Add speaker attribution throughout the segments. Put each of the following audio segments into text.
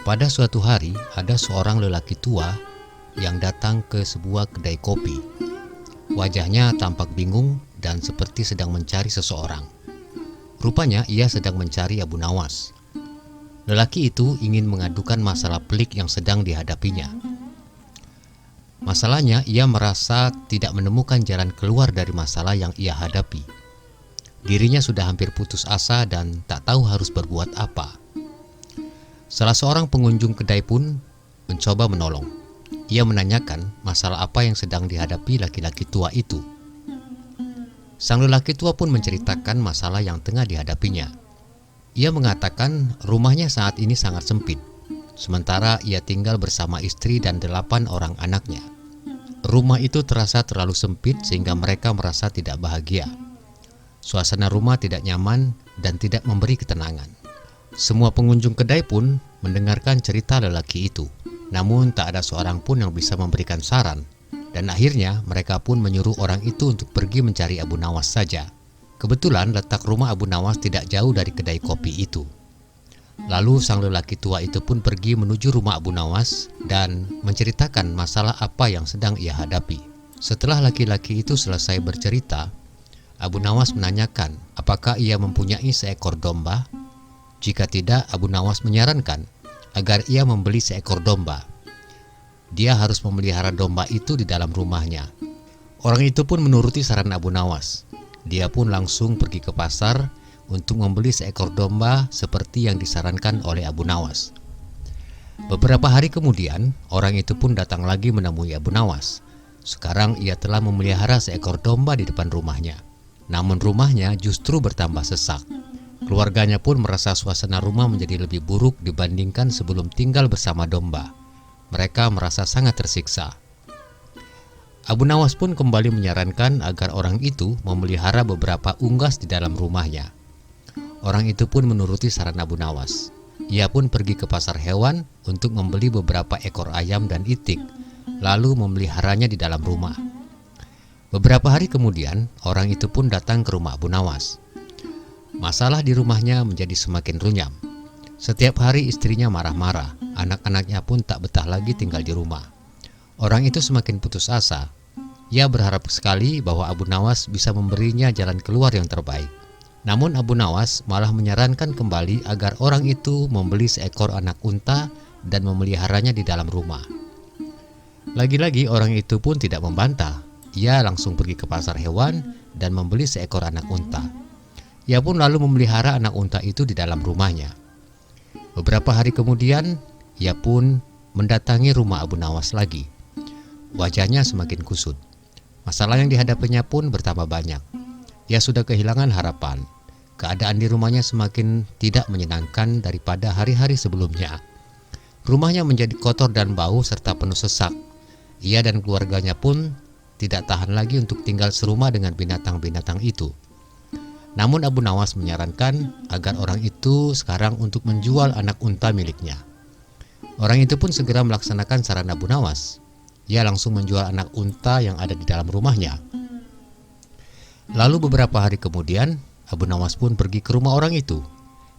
Speaker 1: Pada suatu hari, ada seorang lelaki tua yang datang ke sebuah kedai kopi. Wajahnya tampak bingung dan seperti sedang mencari seseorang. Rupanya ia sedang mencari Abu Nawas. Lelaki itu ingin mengadukan masalah pelik yang sedang dihadapinya. Masalahnya, ia merasa tidak menemukan jalan keluar dari masalah yang ia hadapi. Dirinya sudah hampir putus asa dan tak tahu harus berbuat apa. Salah seorang pengunjung kedai pun mencoba menolong. Ia menanyakan masalah apa yang sedang dihadapi laki-laki tua itu. Sang lelaki tua pun menceritakan masalah yang tengah dihadapinya. Ia mengatakan rumahnya saat ini sangat sempit, sementara ia tinggal bersama istri dan 8 orang anaknya. Rumah itu terasa terlalu sempit sehingga mereka merasa tidak bahagia. Suasana rumah tidak nyaman dan tidak memberi ketenangan. Semua pengunjung kedai pun mendengarkan cerita lelaki itu, namun tak ada seorang pun yang bisa memberikan saran. Dan akhirnya mereka pun menyuruh orang itu untuk pergi mencari Abu Nawas saja. Kebetulan letak rumah Abu Nawas tidak jauh dari kedai kopi itu. Lalu sang lelaki tua itu pun pergi menuju rumah Abu Nawas dan menceritakan masalah apa yang sedang ia hadapi. Setelah laki-laki itu selesai bercerita, Abu Nawas menanyakan apakah ia mempunyai seekor domba. Jika tidak, Abu Nawas menyarankan agar ia membeli seekor domba. Dia harus memelihara domba itu di dalam rumahnya. Orang itu pun menuruti saran Abu Nawas. Dia pun langsung pergi ke pasar untuk membeli seekor domba seperti yang disarankan oleh Abu Nawas. Beberapa hari kemudian, orang itu pun datang lagi menemui Abu Nawas. Sekarang ia telah memelihara seekor domba di depan rumahnya. Namun rumahnya justru bertambah sesak. Keluarganya pun merasa suasana rumah menjadi lebih buruk dibandingkan sebelum tinggal bersama domba. Mereka merasa sangat tersiksa. Abu Nawas pun kembali menyarankan agar orang itu memelihara beberapa unggas di dalam rumahnya. Orang itu pun menuruti saran Abu Nawas. Ia pun pergi ke pasar hewan untuk membeli beberapa ekor ayam dan itik, lalu memeliharanya di dalam rumah. Beberapa hari kemudian, orang itu pun datang ke rumah Abu Nawas. Masalah di rumahnya menjadi semakin runyam. Setiap hari istrinya marah-marah, anak-anaknya pun tak betah lagi tinggal di rumah. Orang itu semakin putus asa. Ia berharap sekali bahwa Abu Nawas bisa memberinya jalan keluar yang terbaik. Namun Abu Nawas malah menyarankan kembali agar orang itu membeli seekor anak unta dan memeliharanya di dalam rumah. Lagi-lagi orang itu pun tidak membantah. Ia langsung pergi ke pasar hewan dan membeli seekor anak unta. Ia pun lalu memelihara anak unta itu di dalam rumahnya. Beberapa hari kemudian, ia pun mendatangi rumah Abu Nawas lagi. Wajahnya semakin kusut. Masalah yang dihadapinya pun bertambah banyak. Ia sudah kehilangan harapan. Keadaan di rumahnya semakin tidak menyenangkan daripada hari-hari sebelumnya. Rumahnya menjadi kotor dan bau serta penuh sesak. Ia dan keluarganya pun tidak tahan lagi untuk tinggal serumah dengan binatang-binatang itu. Namun Abu Nawas menyarankan agar orang itu sekarang untuk menjual anak unta miliknya. Orang itu pun segera melaksanakan saran Abu Nawas. Ia langsung menjual anak unta yang ada di dalam rumahnya. Lalu beberapa hari kemudian, Abu Nawas pun pergi ke rumah orang itu.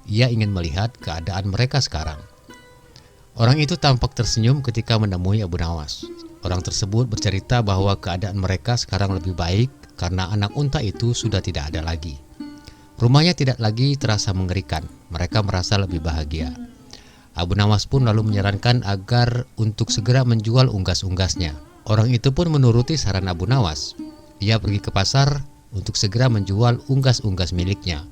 Speaker 1: Ia ingin melihat keadaan mereka sekarang. Orang itu tampak tersenyum ketika menemui Abu Nawas. Orang tersebut bercerita bahwa keadaan mereka sekarang lebih baik karena anak unta itu sudah tidak ada lagi. Rumahnya tidak lagi terasa mengerikan. Mereka merasa lebih bahagia. Abu Nawas pun lalu menyarankan agar untuk segera menjual unggas-unggasnya. Orang itu pun menuruti saran Abu Nawas. Ia pergi ke pasar untuk segera menjual unggas-unggas miliknya.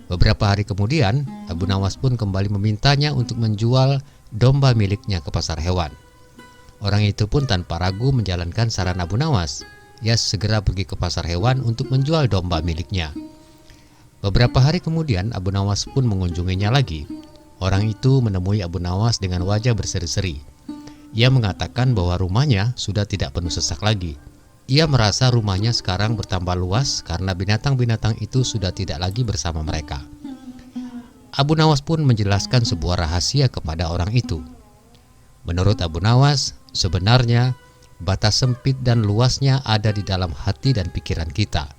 Speaker 1: Beberapa hari kemudian, Abu Nawas pun kembali memintanya untuk menjual domba miliknya ke pasar hewan. Orang itu pun tanpa ragu menjalankan saran Abu Nawas. Ia segera pergi ke pasar hewan untuk menjual domba miliknya. Beberapa hari kemudian, Abu Nawas pun mengunjunginya lagi. Orang itu menemui Abu Nawas dengan wajah berseri-seri. Ia mengatakan bahwa rumahnya sudah tidak penuh sesak lagi. Ia merasa rumahnya sekarang bertambah luas karena binatang-binatang itu sudah tidak lagi bersama mereka. Abu Nawas pun menjelaskan sebuah rahasia kepada orang itu. Menurut Abu Nawas, sebenarnya batas sempit dan luasnya ada di dalam hati dan pikiran kita.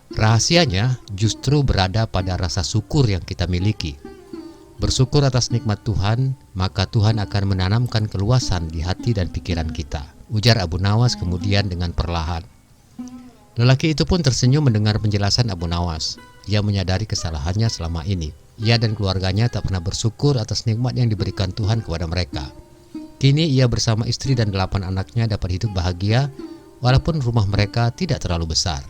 Speaker 1: Rahasianya justru berada pada rasa syukur yang kita miliki. bersyukur atas nikmat Tuhan, maka Tuhan akan menanamkan keluasan di hati dan pikiran kita, ujar Abu Nawas kemudian dengan perlahan. Lelaki itu pun tersenyum mendengar penjelasan Abu Nawas. Ia menyadari kesalahannya selama ini. Ia dan keluarganya tak pernah bersyukur atas nikmat yang diberikan Tuhan kepada mereka. Kini ia bersama istri dan 8 anaknya dapat hidup bahagia, walaupun rumah mereka tidak terlalu besar.